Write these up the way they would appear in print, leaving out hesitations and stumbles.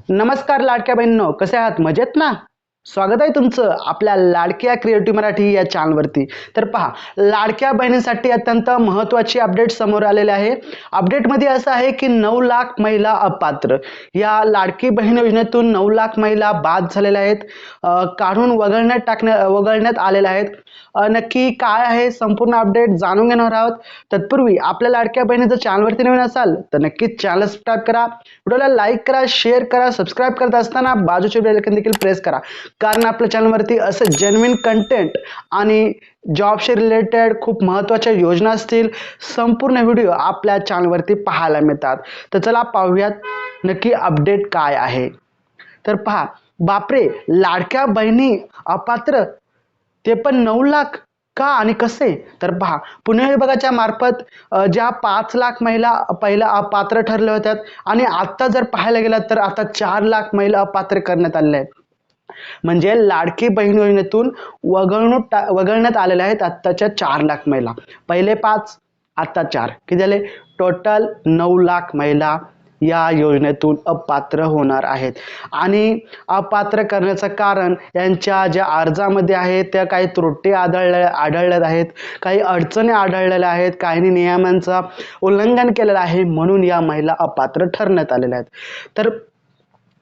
नमस्कार लाडक्या बहिणींनो, कसे आहात? मजेत ना? स्वागत आहे तुमचं आपल्या लाडक्या क्रिएटिव्ह मराठी या चॅनलवरती. तर पहा, लाडक्या बहिणींसाठी अत्यंत महत्त्वाची अपडेट समोर आलेले आहे. अपडेटमध्ये असं आहे की 9 लाख महिला अपात्र. या लाडकी बहीण योजनेतून 9 लाख महिला बाद झालेल्या आहेत. काढून वगळण्यात आलेल्या आहेत. नक्की काय आहे संपूर्ण अपडेट जाणून घेणार आहोत. तत्पूर्वी आपल्या लाडक्या बहिणी जर चॅनलवरती नवीन असाल तर नक्कीच चॅनल सबस्क्राईब करा, व्हिडिओला लाईक करा, शेअर करा. सबस्क्राईब करत असताना बाजूचे बेल आयकॉन देखील प्रेस करा, कारण आपल्या चॅनलवरती असं जेन्युइन कंटेंट आणि जॉबशी रिलेटेड खूप महत्त्वाच्या योजना असतील संपूर्ण व्हिडिओ आपल्या चॅनलवरती पाहायला मिळतात. तर चला पाहूयात नक्की अपडेट काय आहे. तर पहा, बापरे, लाडक्या बहिणी अपात्र, ते पण 9 लाख का आणि कसे? तर पहा, पुणे विभागाच्या मार्फत ज्या 5 लाख महिला पहिला अपात्र ठरल्या होत्या आणि आता जर पाहायला गेलं तर आता 4 लाख महिला अपात्र करण्यात आलेल्या आहेत. म्हणजे लाडकी बहीण योजनेतून वगळण्यात आलेल्या आहेत आत्ताच्या 4 लाख महिला. पहिले 5, आता 4, किती झाले? टोटल 9 लाख महिला या योजनेतून अपात्र होणार आहेत. आणि अपात्र करण्याचं कारण यांच्या ज्या अर्जामध्ये आहेत त्या काही त्रुटी आढळल्यात आहेत, काही अडचणी आढळलेल्या आहेत, काही नियमांचं उल्लंघन केलेलं आहे, म्हणून या महिला अपात्र ठरण्यात आलेल्या आहेत. तर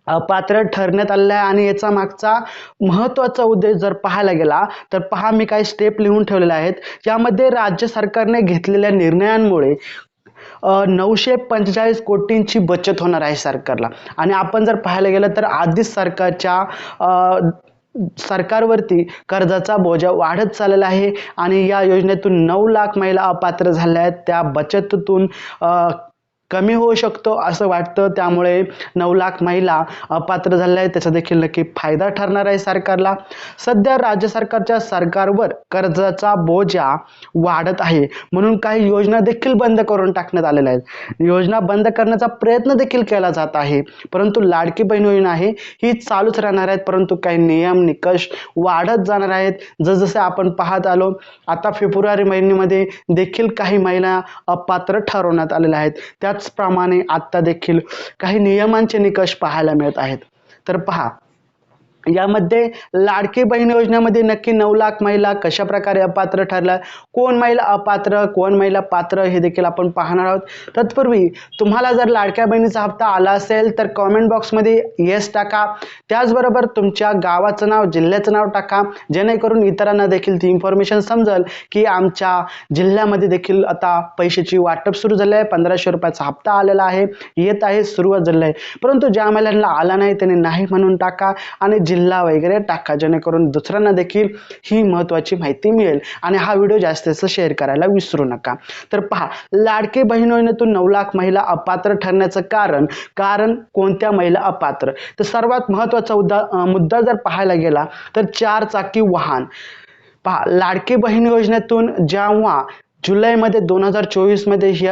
अपात्र ठरण्यात आलेला आहे आणि याचा मागचा महत्त्वाचा उद्देश जर पाहायला गेला तर पहा, मी काही स्टेप लिहून ठेवलेले आहेत. यामध्ये राज्य सरकारने घेतलेल्या निर्णयांमुळे 945 कोटींची बचत होणार आहे सरकारला. आणि आपण जर पाहायला गेलं तर आधीच सरकारवरती कर्जाचा बोजा वाढत चाललेला आहे आणि या योजनेतून 9 लाख महिला अपात्र झाल्या आहेत. त्या बचतीतून कमी होऊ शकतो असं वाटतं. त्यामुळे 9 लाख महिला अपात्र झाल्या आहेत, त्याचा देखील नक्की फायदा ठरणार आहे सरकारला. सध्या राज्य सरकारवर कर्जाचा बोजा वाढत आहे, म्हणून काही योजना देखील बंद करून टाकण्यात आलेल्या आहेत. योजना बंद करण्याचा प्रयत्न देखील केला जात आहे, परंतु लाडकी बहीण योजना आहे ही चालूच राहणार आहेत, परंतु काही नियम निकष वाढत जाणार आहेत. जसजसे आपण पाहत आलो, आता फेब्रुवारी महिन्यामध्ये देखील काही महिला अपात्र ठरवण्यात आलेल्या आहेत. त्याचप्रमाणे आता देखील काही नियमांचे निकष पाहायला मिळत आहेत. तर पहा, यामध्ये लाडकी बहीण योजनेमध्ये नक्की 9 लाख महिला कशा प्रकारे अपात्र ठरल्या, कोण महिला अपात्र, कोण महिला पात्र, हे देखील आपण पाहणार आहोत. तत्पूर्वी तुम्हाला जर लाडक्या बहिणीचा हप्ता आला असेल तर कॉमेंट बॉक्समध्ये येस टाका. त्याचबरोबर तुमच्या गावाचं नाव, जिल्ह्याचं नाव टाका, जेणेकरून इतरांना देखील ती इन्फॉर्मेशन समजेल की आमच्या जिल्ह्यामध्ये देखील आता पैशाची वाटप सुरू झाले आहे. 1500 रुपयाचा हप्ता आलेला आहे, येत आहे, सुरुवात झाली आहे. परंतु ज्या महिलांना आला नाही त्यांनी नाही म्हणून टाका आणि जिल्हा वगैरे टाका, जेणेकरून दुसऱ्यांना देखील ही महत्त्वाची माहिती मिळेल. आणि हा व्हिडिओ जास्तीत जास्त शेअर करायला विसरू नका. तर पहा, लाडकी बहीण योजनेतून 9 लाख महिला अपात्र ठरण्याचं कारण कोणत्या महिला अपात्र? तर सर्वात महत्त्वाचा मुद्दा जर पाहायला गेला तर 4 चाकी वाहन. पहा, लाडकी बहीण योजनेतून जेव्हा जुलैमध्ये 2024 मध्ये ही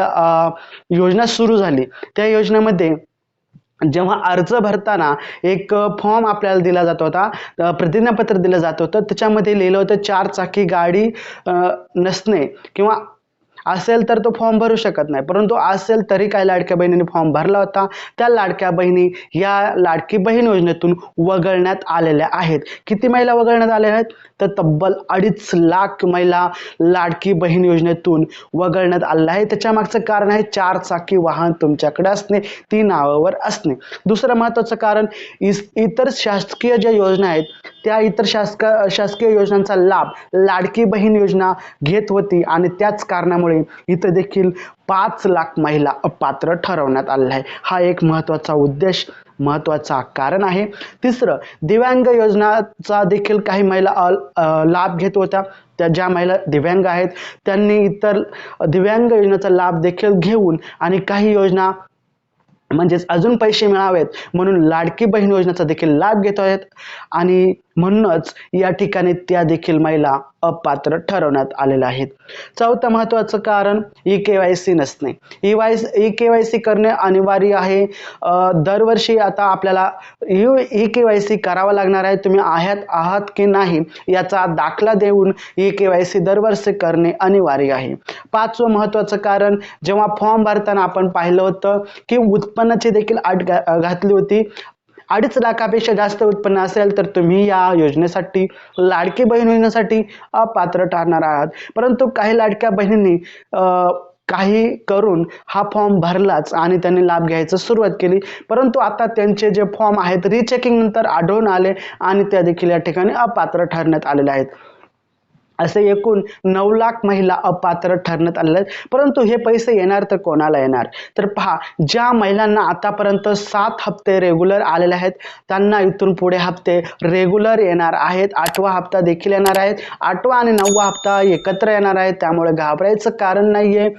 योजना सुरू झाली, त्या योजनेमध्ये जेव्हा अर्ज भरताना एक फॉर्म आपल्याला दिला जात होता, प्रतिज्ञापत्र दिलं जात होतं. त्याच्यामध्ये लिहिलं होतं 4 चाकी गाडी नसणे किंवा असेल तर तो फॉर्म भरू शकत नाही, परंतु असेल तरी काही लाडक्या बहिणींनी फॉर्म भरला होता. त्या लाडक्या बहिणी या लाडकी बहीण योजनेतून वगळण्यात आलेल्या आहेत. किती महिला वगळण्यात आल्या आहेत? तर तब्बल 2.5 लाख महिला लाडकी बहीण योजनेतून वगळण्यात आलेल्या आहे. त्याच्या मागचं कारण आहे 4 चाकी वाहन तुमच्याकडे असणे, ती नावावर असणे. दुसरं महत्त्वाचं कारण, इतर शासकीय ज्या योजना आहेत त्या इतर शासकीय योजनांचा लाभ लाडकी बहीण योजना घेत होती आणि त्याच कारणामुळे इथं देखील 5 लाख महिला अपात्र ठरवण्यात आलेला आहे. हा एक महत्त्वाचा उद्देश, महत्त्वाचा कारण आहे. तिसरं, दिव्यांग योजनाचा देखील काही महिला लाभ घेत होत्या. त्या ज्या महिला दिव्यांग आहेत त्यांनी इतर दिव्यांग योजनेचा लाभ देखील घेऊन आणि काही योजना म्हणजेच अजून पैसे मिळावेत म्हणून लाडकी बहीण योजनेचा देखील लाभ घेत आहेत आणि म्हणूनच या ठिकाणी त्या देखील महिला अपात्र ठरवण्यात आलेल्या आहेत. चौथं महत्त्वाचं कारण, ई-केवायसी नसणे. ई-केवायसी करणे अनिवार्य आहे. दरवर्षी आता आपल्याला ई-केवायसी करावं लागणार आहे. तुम्ही आहात की नाही याचा दाखला देऊन ई-केवायसी दरवर्षी करणे अनिवार्य आहे. 5वं महत्त्वाचं कारण, जेव्हा फॉर्म भरताना आपण पाहिलं होतं की उत्पन्नाची देखील अट घातली होती. 2.5 लाखापेक्षा जास्त उत्पन्न असेल तर तुम्ही या योजनेसाठी लाडकी बहीण योजनेसाठी अपात्र ठरणार आहात. परंतु काही लाडक्या बहिणींनी काही करून हा फॉर्म भरलाच आणि त्यांनी लाभ घ्यायचं सुरुवात केली, परंतु आता त्यांचे जे फॉर्म आहेत रिचेकिंग नंतर आढळून आले आणि त्या देखील या ठिकाणी अपात्र ठरण्यात आलेले आहेत. असे एकूण 9 लाख महिला अपात्र ठरण्यात आलेल्या आहेत. परंतु हे पैसे येणार तर कोणाला येणार? तर पहा, ज्या महिलांना आतापर्यंत 7 हप्ते रेग्युलर आलेले आहेत त्यांना इथून पुढे हप्ते रेग्युलर येणार आहेत. 8वा हप्ता देखील येणार आहेत. 8वा आणि 9वा हप्ता एकत्र येणार आहेत. त्यामुळे घाबरायचं कारण नाहीये.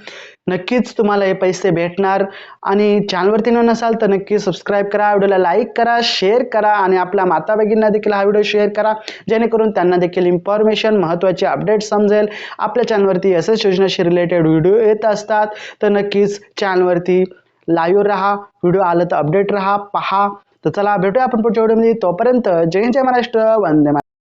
नक्कीच तुम्हाला हे पैसे भेटणार. आणि चॅनलवरती नवीन असाल तर नक्की सबस्क्राईब करा, व्हिडिओला लाईक करा, शेअर करा आणि आपल्या माता भगिनींना देखील हा व्हिडिओ शेअर करा, जेणेकरून त्यांना देखील इन्फॉर्मेशन महत्त्वाची अपडेट समजेल. आपल्या चॅनलवरती SS योजनेशी रिलेटेड व्हिडिओ येत असतात, तर नक्कीच चॅनलवरती लाईव्ह राहा, व्हिडिओ आलं तर अपडेट राहा, पहा. तर चला भेटूया आपण पुढच्या व्हिडिओमध्ये. तोपर्यंत जय हिंद, जय महाराष्ट्र, वंदे मातरम.